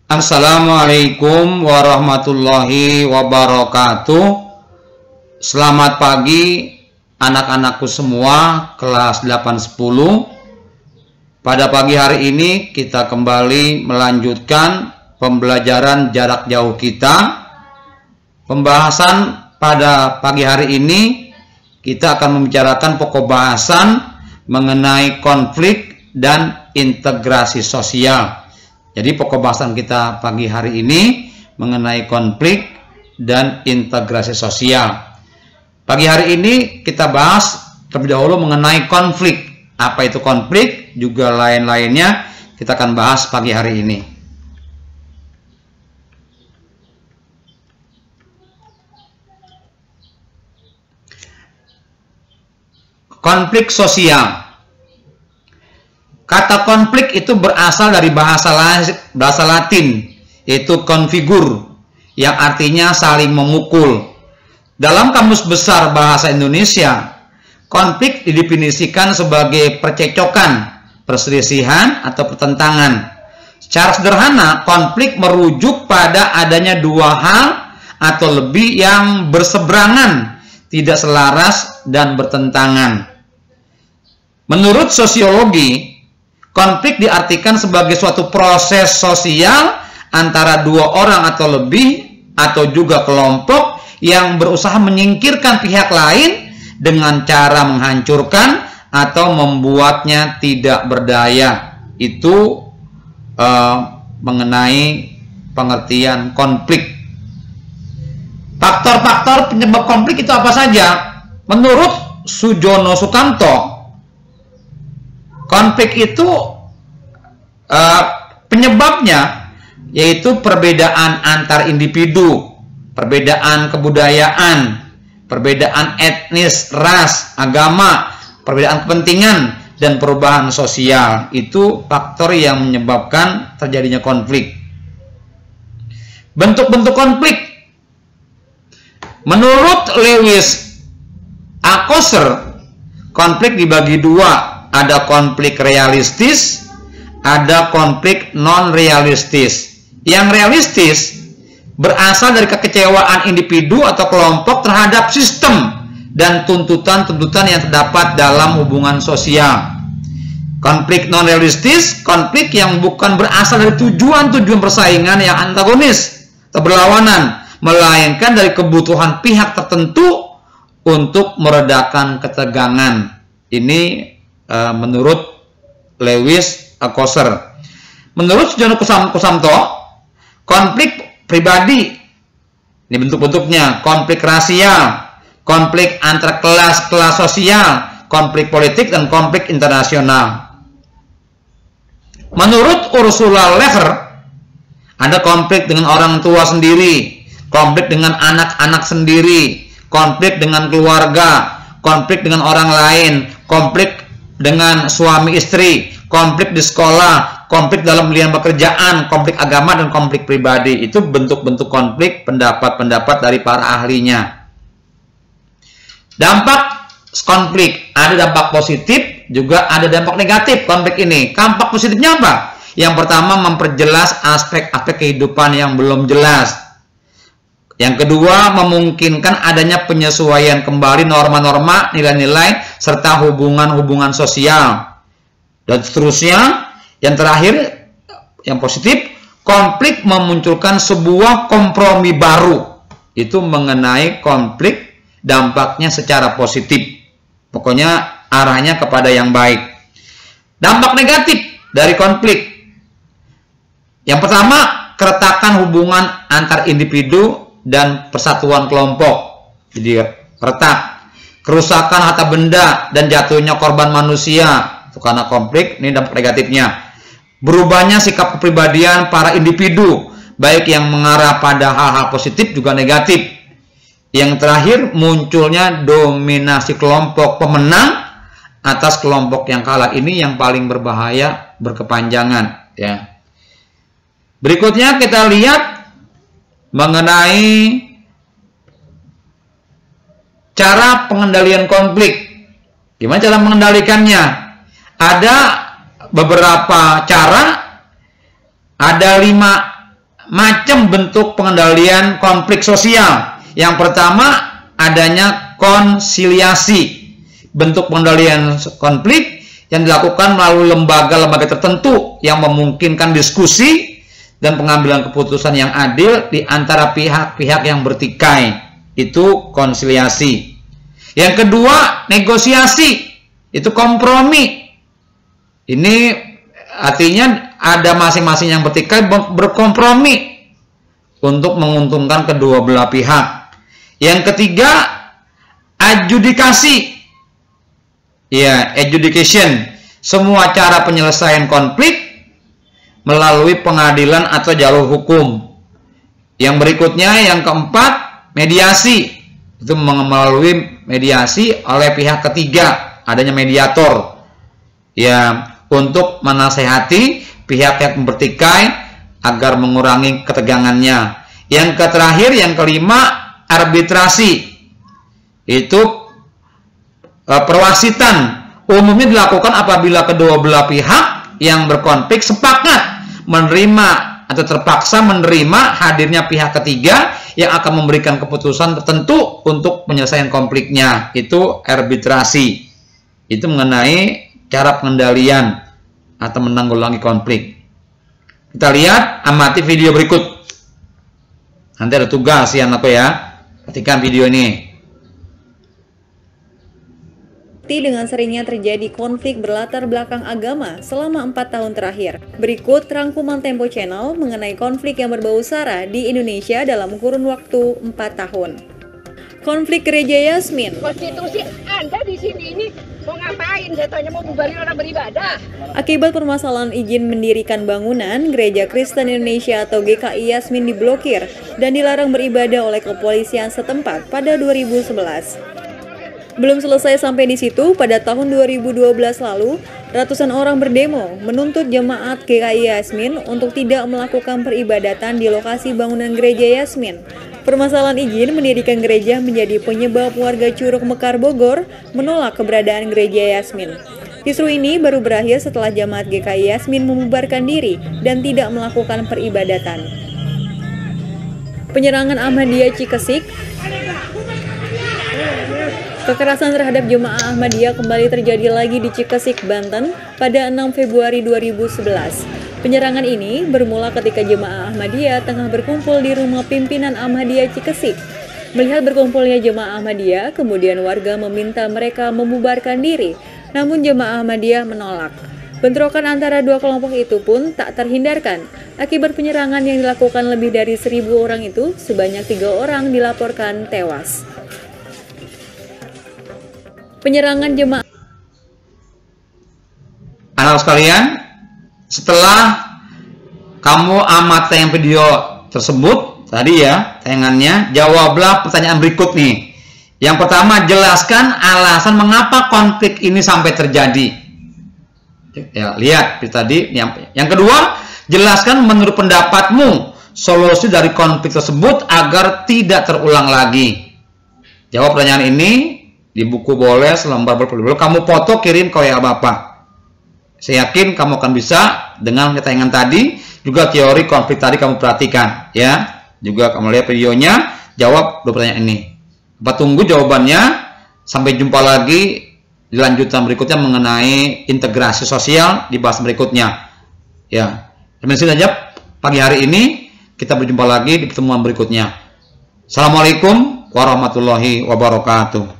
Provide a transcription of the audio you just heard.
Assalamualaikum warahmatullahi wabarakatuh. Selamat pagi anak-anakku semua kelas 8-10. Pada pagi hari ini kita kembali melanjutkan pembelajaran jarak jauh kita. Pembahasan pada pagi hari ini kita akan membicarakan pokok bahasan mengenai konflik dan integrasi sosial. Jadi pokok bahasan kita pagi hari ini mengenai konflik dan integrasi sosial. Pagi hari ini kita bahas terlebih dahulu mengenai konflik. Apa itu konflik? Juga lain-lainnya kita akan bahas pagi hari ini. Konflik sosial. Kata konflik itu berasal dari bahasa Latin, yaitu konfigur, yang artinya saling memukul. Dalam Kamus Besar Bahasa Indonesia, konflik didefinisikan sebagai percekcokan, perselisihan, atau pertentangan. Secara sederhana, konflik merujuk pada adanya dua hal atau lebih yang berseberangan, tidak selaras, dan bertentangan. Menurut sosiologi, konflik diartikan sebagai suatu proses sosial antara dua orang atau lebih atau juga kelompok yang berusaha menyingkirkan pihak lain dengan cara menghancurkan atau membuatnya tidak berdaya. Itu mengenai pengertian konflik. Faktor-faktor penyebab konflik itu apa saja? Menurut Sujono Sutanto, konflik itu penyebabnya yaitu perbedaan antar individu, perbedaan kebudayaan, perbedaan etnis, ras, agama, perbedaan kepentingan, dan perubahan sosial. Itu faktor yang menyebabkan terjadinya konflik. Bentuk-bentuk konflik. Menurut Lewis Althusser, konflik dibagi dua. Ada konflik realistis, ada konflik non-realistis. Yang realistis berasal dari kekecewaan individu atau kelompok terhadap sistem dan tuntutan-tuntutan yang terdapat dalam hubungan sosial. Konflik non-realistis, konflik yang bukan berasal dari tujuan-tujuan persaingan yang antagonis atau berlawanan, melainkan dari kebutuhan pihak tertentu untuk meredakan ketegangan. Ini menurut Lewis Althusser. Menurut Sujono Sutanto, konflik pribadi, ini bentuk-bentuknya: konflik rasial, konflik antar kelas sosial, konflik politik, dan konflik internasional. Menurut Ursula Leher, ada konflik dengan orang tua sendiri, konflik dengan anak-anak sendiri, konflik dengan keluarga, konflik dengan orang lain, konflik dengan suami istri, konflik di sekolah, konflik dalam pilihan pekerjaan, konflik agama, dan konflik pribadi. Itu bentuk-bentuk konflik, pendapat-pendapat dari para ahlinya. Dampak konflik, ada dampak positif, juga ada dampak negatif konflik ini. Dampak positifnya apa? Yang pertama, memperjelas aspek-aspek kehidupan yang belum jelas. Yang kedua, memungkinkan adanya penyesuaian kembali norma-norma, nilai-nilai, serta hubungan-hubungan sosial. Dan seterusnya. Yang terakhir, yang positif, konflik memunculkan sebuah kompromi baru. Itu mengenai konflik, dampaknya secara positif. Pokoknya arahnya kepada yang baik. Dampak negatif dari konflik. Yang pertama, keretakan hubungan antar individu dan persatuan kelompok, jadi retak. Kerusakan harta benda dan jatuhnya korban manusia, itu karena konflik. Ini dampak negatifnya. Berubahnya sikap kepribadian para individu, baik yang mengarah pada hal-hal positif juga negatif. Yang terakhir, munculnya dominasi kelompok pemenang atas kelompok yang kalah. Ini yang paling berbahaya, berkepanjangan, ya. Berikutnya kita lihat mengenai cara pengendalian konflik. Gimana cara mengendalikannya? Ada beberapa cara, ada 5 macam bentuk pengendalian konflik sosial. Yang pertama, adanya konsiliasi. Bentuk pengendalian konflik yang dilakukan melalui lembaga-lembaga tertentu yang memungkinkan diskusi dan pengambilan keputusan yang adil di antara pihak-pihak yang bertikai. Itu konsiliasi. Yang kedua, negosiasi. Itu kompromi. Ini artinya ada masing-masing yang bertikai berkompromi untuk menguntungkan kedua belah pihak. Yang ketiga, adjudikasi. Ya, adjudication. Semua cara penyelesaian konflik melalui pengadilan atau jalur hukum. Yang berikutnya, yang keempat, mediasi. Itu melalui mediasi oleh pihak ketiga, adanya mediator. Ya, untuk menasehati pihak yang bertikai agar mengurangi ketegangannya. Yang terakhir, yang kelima, arbitrasi. Itu perwasitan. Umumnya dilakukan apabila kedua belah pihak yang berkonflik sepakat menerima atau terpaksa menerima hadirnya pihak ketiga yang akan memberikan keputusan tertentu untuk penyelesaian konfliknya. Itu arbitrasi. Itu mengenai cara pengendalian atau menanggulangi konflik. Kita lihat, amati video berikut. Nanti ada tugas ya anakku ya. Perhatikan video ini. Dengan seringnya terjadi konflik berlatar belakang agama selama 4 tahun terakhir. Berikut rangkuman Tempo Channel mengenai konflik yang berbau sara di Indonesia dalam kurun waktu 4 tahun. Konflik Gereja Yasmin. Konstitusi Anda di sini ini mau ngapain? Saya tanya mau bubarin orang beribadah. Akibat permasalahan izin mendirikan bangunan, Gereja Kristen Indonesia atau GKI Yasmin diblokir dan dilarang beribadah oleh kepolisian setempat pada 2011. Belum selesai sampai di situ, pada tahun 2012 lalu, ratusan orang berdemo menuntut jemaat GKI Yasmin untuk tidak melakukan peribadatan di lokasi bangunan Gereja Yasmin. Permasalahan izin mendirikan gereja menjadi penyebab warga Curug Mekar Bogor menolak keberadaan Gereja Yasmin. Kisruh ini baru berakhir setelah jemaat GKI Yasmin membubarkan diri dan tidak melakukan peribadatan. Penyerangan Ahmadiyah Cikesik. Kekerasan terhadap jemaah Ahmadiyah kembali terjadi lagi di Cikesik, Banten pada 6 Februari 2011. Penyerangan ini bermula ketika jemaah Ahmadiyah tengah berkumpul di rumah pimpinan Ahmadiyah Cikesik. Melihat berkumpulnya jemaah Ahmadiyah, kemudian warga meminta mereka membubarkan diri, namun jemaah Ahmadiyah menolak. Bentrokan antara dua kelompok itu pun tak terhindarkan. Akibat penyerangan yang dilakukan lebih dari 1.000 orang itu, sebanyak 3 orang dilaporkan tewas. Penyerangan jemaah. Anak sekalian, setelah kamu amati yang video tersebut tadi ya, tayangannya, jawablah pertanyaan berikut nih. Yang pertama, jelaskan alasan mengapa konflik ini sampai terjadi. Ya, lihat tadi. Yang kedua, jelaskan menurut pendapatmu solusi dari konflik tersebut agar tidak terulang lagi. Jawab pertanyaan ini. Di buku boleh, selembar berpuluh-puluh. Kamu foto, kirim ke WA Bapak. Saya yakin kamu akan bisa dengan tayangan tadi. Juga teori konflik tadi kamu perhatikan. Ya. Juga kamu lihat videonya. Jawab 2 pertanyaan ini. Bapak tunggu jawabannya. Sampai jumpa lagi di lanjutan berikutnya mengenai integrasi sosial di bahas berikutnya. Ya. Demikian saja pagi hari ini. Kita berjumpa lagi di pertemuan berikutnya. Assalamualaikum warahmatullahi wabarakatuh.